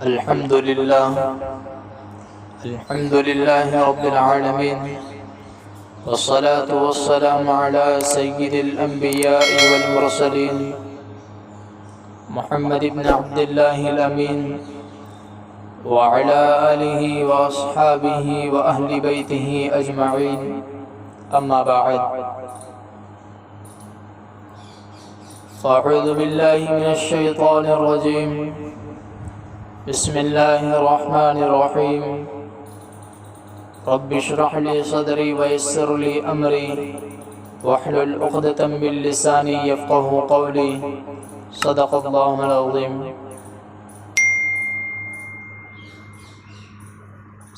الحمد لله رب العالمين، والصلاة والسلام على سيد الأنبياء والمرسلين محمد بن عبد الله الأمين وعلى آله وأصحابه وأهل بيته أجمعين، أما بعد، فأعوذ بالله من الشيطان الرجيم، بسم الله الرحمن الرحيم، رب اشرح لي صدري ويسر لي أمري واحلل عقدة من لساني يفقه قولي، صدق الله العظيم۔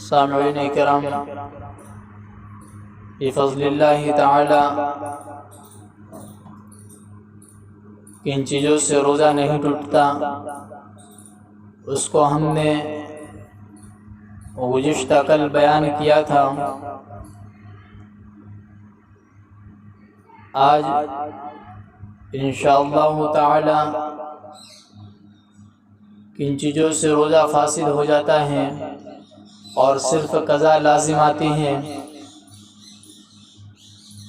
سامعین کرام، بفضل اللہ تعالی کن چیزوں سے روزہ نہیں ٹوٹتا اس کو ہم نے گزشتہ کل بیان کیا تھا۔ آج انشاءاللہ تعالی کن چیزوں سے روزہ فاسد ہو جاتا ہے اور صرف قضا لازم آتی ہیں،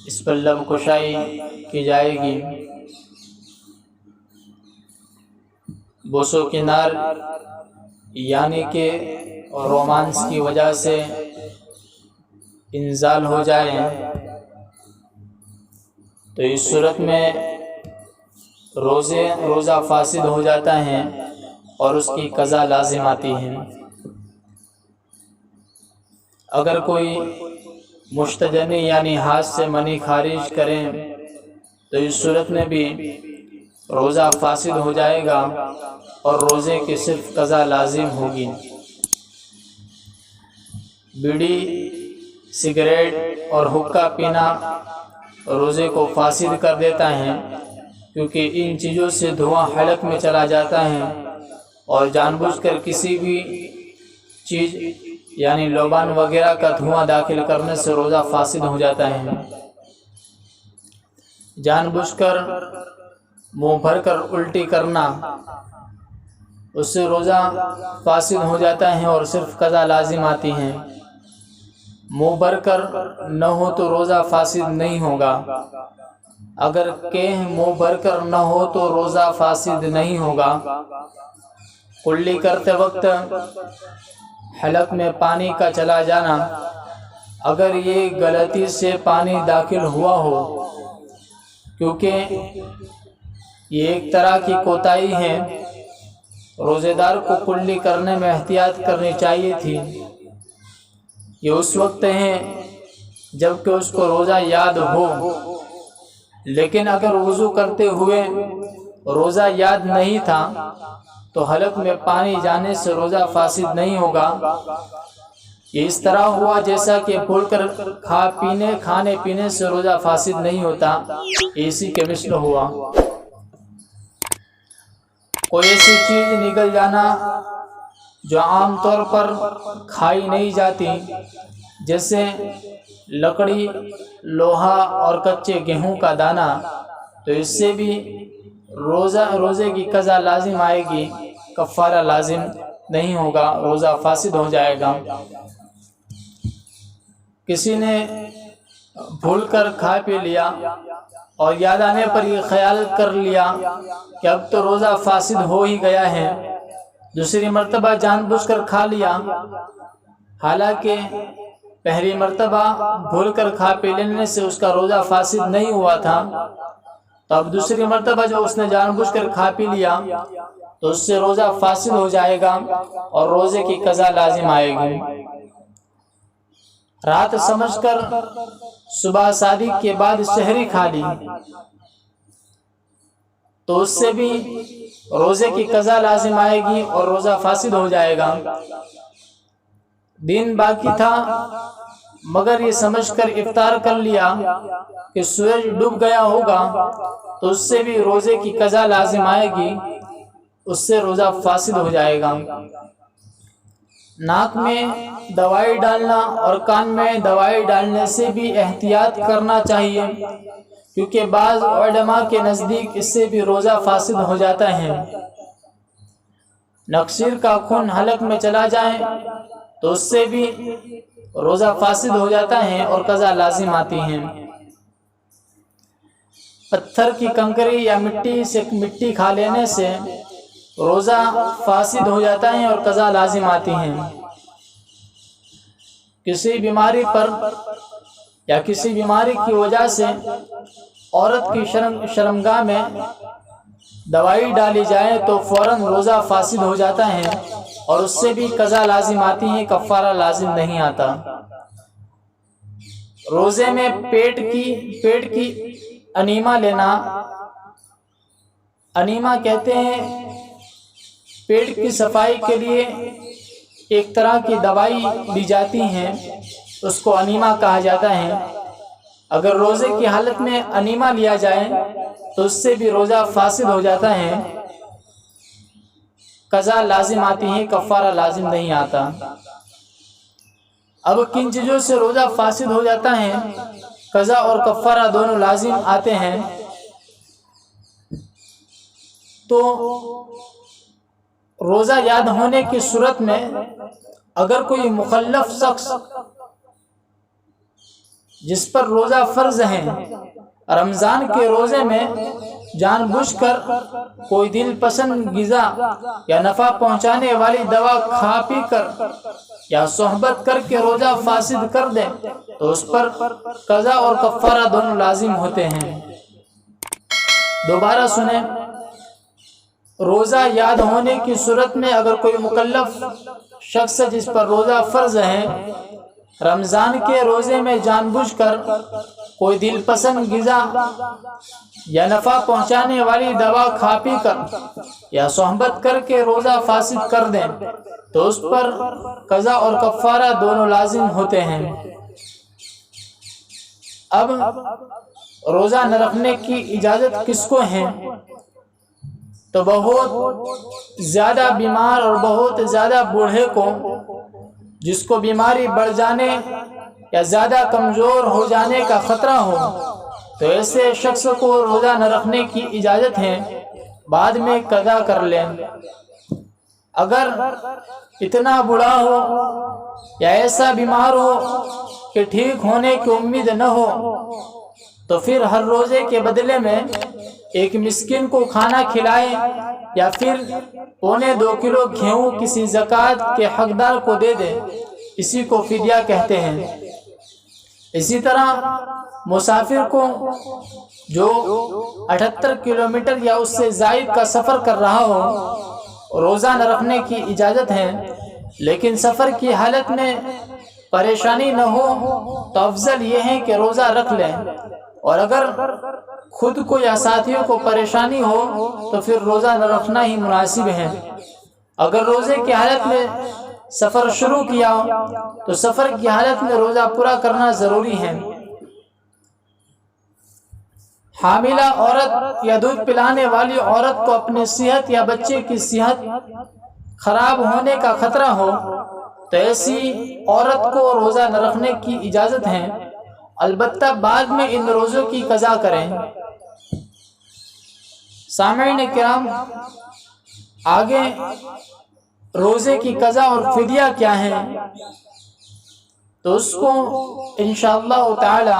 اس پر لب کشائی کی جائے گی۔ بوس و کنار یعنی کہ رومانس کی وجہ سے انزال ہو جائے تو اس صورت میں روزہ فاسد ہو جاتا ہے اور اس کی قضا لازم آتی ہے۔ اگر کوئی مشتجنی یعنی ہاتھ سے منی خارج کریں تو اس صورت میں بھی روزہ فاسد ہو جائے گا اور روزے کی صرف قضا لازم ہوگی۔ بیڑی، سگریٹ اور حقہ پینا روزے کو فاسد کر دیتا ہے، کیونکہ ان چیزوں سے دھواں حلق میں چلا جاتا ہے اور جان بوجھ کر کسی بھی چیز یعنی لوبان وغیرہ کا دھواں داخل کرنے سے روزہ فاسد ہو جاتا ہے۔ جان بوجھ کر منہ بھر کر الٹی کرنا، اس سے روزہ فاسد ہو جاتا ہے اور صرف قضا لازم آتی ہے۔ منہ بھر کر نہ ہو تو روزہ فاسد نہیں ہوگا، اگر کہ منہ بھر کر نہ ہو تو روزہ فاسد نہیں ہوگا۔ کلی کرتے وقت حلق میں پانی کا چلا جانا، اگر یہ غلطی سے پانی داخل ہوا ہو، کیونکہ یہ ایک طرح کی کوتاہی ہے، روزے دار کو کلی کرنے میں احتیاط کرنی چاہیے تھی۔ یہ اس وقت ہے جب کہ اس کو روزہ یاد ہو، لیکن اگر وضو کرتے ہوئے روزہ یاد نہیں تھا تو حلق میں پانی جانے سے روزہ فاسد نہیں ہوگا۔ یہ اس طرح ہوا جیسا کہ بھول کر کھانے پینے سے روزہ فاسد نہیں ہوتا، اسی کے مثل ہوا۔ کوئی ایسی چیز نگل جانا جو عام طور پر کھائی نہیں جاتی، جیسے لکڑی، لوہا اور کچے گیہوں کا دانہ، تو اس سے بھی روزے کی قضا لازم آئے گی، کفارہ لازم نہیں ہوگا، روزہ فاسد ہو جائے گا۔ کسی نے بھول کر کھا پی لیا اور یاد آنے پر یہ خیال کر لیا کہ اب تو روزہ فاسد ہو ہی گیا ہے، دوسری مرتبہ جان بوجھ کر کھا لیا، حالانکہ پہلی مرتبہ بھول کر کھا پی لینے سے اس کا روزہ فاسد نہیں ہوا تھا، تو اب دوسری مرتبہ جو اس نے جان بوجھ کر کھا پی لیا تو اس سے روزہ فاسد ہو جائے گا اور روزے کی قضا لازم آئے گی۔ رات سمجھ کر صبح صادق کے بعد سحری کھا لی تو اس سے بھی روزے کی قضا لازم آئے گی اور روزہ فاسد ہو جائے گا۔ دن باقی تھا مگر یہ سمجھ کر افطار کر لیا کہ سورج ڈوب گیا ہوگا تو اس سے بھی روزے کی قضا لازم آئے گی، اس سے روزہ فاسد ہو جائے گا۔ ناک میں دوائی ڈالنا اور کان میں دوائی ڈالنے سے بھی احتیاط کرنا چاہیے، کیونکہ بعض علماء کے نزدیک اس سے بھی روزہ فاسد ہو جاتا ہے۔ نخشیر کا خون حلق میں چلا جائے تو اس سے بھی روزہ فاسد ہو جاتا ہے اور قضا لازم آتی ہے۔ پتھر کی کنکری یا مٹی کھا لینے سے روزہ فاسد ہو جاتا ہے اور قضا لازم آتی ہے۔ کسی بیماری پر یا کسی بیماری کی وجہ سے عورت کی شرمگاہ میں دوائی ڈالی جائے تو فوراً روزہ فاسد ہو جاتا ہے اور اس سے بھی قضا لازم آتی ہے، کفارہ لازم نہیں آتا۔ روزے میں پیٹ کی انیما لینا، انیما کہتے ہیں پیٹ کی صفائی کے لیے ایک طرح کی دوائی دی جاتی ہیں، اس کو انیما کہا جاتا ہے۔ اگر روزے کی حالت میں انیما لیا جائے تو اس سے بھی روزہ فاسد ہو جاتا ہے، قضا لازم آتی ہے، کفارہ لازم نہیں آتا۔ اب کن چیزوں سے روزہ فاسد ہو جاتا ہے، قضا اور کفارہ دونوں لازم آتے ہیں؟ تو روزہ یاد ہونے کی صورت میں اگر کوئی مکلف شخص جس پر روزہ فرض ہے رمضان کے روزے میں جان بوجھ کر کوئی دل پسند غذا یا نفع پہنچانے والی دوا کھا پی کر یا صحبت کر کے روزہ فاسد کر دے تو اس پر قضا اور کفارہ دونوں لازم ہوتے ہیں۔ دوبارہ سنیں، روزہ یاد ہونے کی صورت میں اگر کوئی مکلف شخص جس پر روزہ فرض ہے رمضان کے روزے میں جان بوجھ کر کوئی دل پسند غذا یا نفع پہنچانے والی دوا کھا پی کر یا صحبت کر کے روزہ فاسد کر دیں تو اس پر قضا اور کفارہ دونوں لازم ہوتے ہیں۔ اب روزہ نہ رکھنے کی اجازت کس کو ہے؟ تو بہت زیادہ بیمار اور بہت زیادہ بوڑھے کو، جس کو بیماری بڑھ جانے یا زیادہ کمزور ہو جانے کا خطرہ ہو، تو ایسے شخص کو روزہ نہ رکھنے کی اجازت ہے، بعد میں قضا کر لیں۔ اگر اتنا بوڑھا ہو یا ایسا بیمار ہو کہ ٹھیک ہونے کی امید نہ ہو تو پھر ہر روزے کے بدلے میں ایک مسکین کو کھانا کھلائے یا پھر 1.25 کلو گیہوں کسی زکوٰۃ کے حقدار کو دے دے، اسی کو فدیہ کہتے ہیں۔ اسی طرح مسافر کو جو 78 کلومیٹر یا اس سے زائد کا سفر کر رہا ہو روزہ نہ رکھنے کی اجازت ہے، لیکن سفر کی حالت میں پریشانی نہ ہو تو افضل یہ ہے کہ روزہ رکھ لیں، اور اگر خود کو یا ساتھیوں کو پریشانی ہو تو پھر روزہ نہ رکھنا ہی مناسب ہے۔ اگر روزے کی حالت میں سفر شروع کیا ہو تو سفر کی حالت میں روزہ پورا کرنا ضروری ہے۔ حاملہ عورت یا دودھ پلانے والی عورت کو اپنی صحت یا بچے کی صحت خراب ہونے کا خطرہ ہو تو ایسی عورت کو روزہ نہ رکھنے کی اجازت ہے، البتہ بعد میں ان روزوں کی قضا کریں۔ سامعین کرام، آگے روزے کی قضا اور فدیہ کیا ہے تو اس کو انشاءاللہ تعالی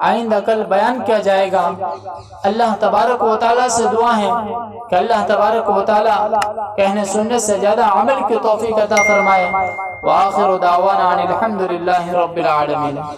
آئندہ کل بیان کیا جائے گا۔ اللہ تبارک و تعالی سے دعا ہے کہ اللہ تبارک و تعالی کہنے سننے سے زیادہ عمل کی توفیق عطا فرمائے۔ وآخر دعوانا ان الحمد للہ رب العالمین۔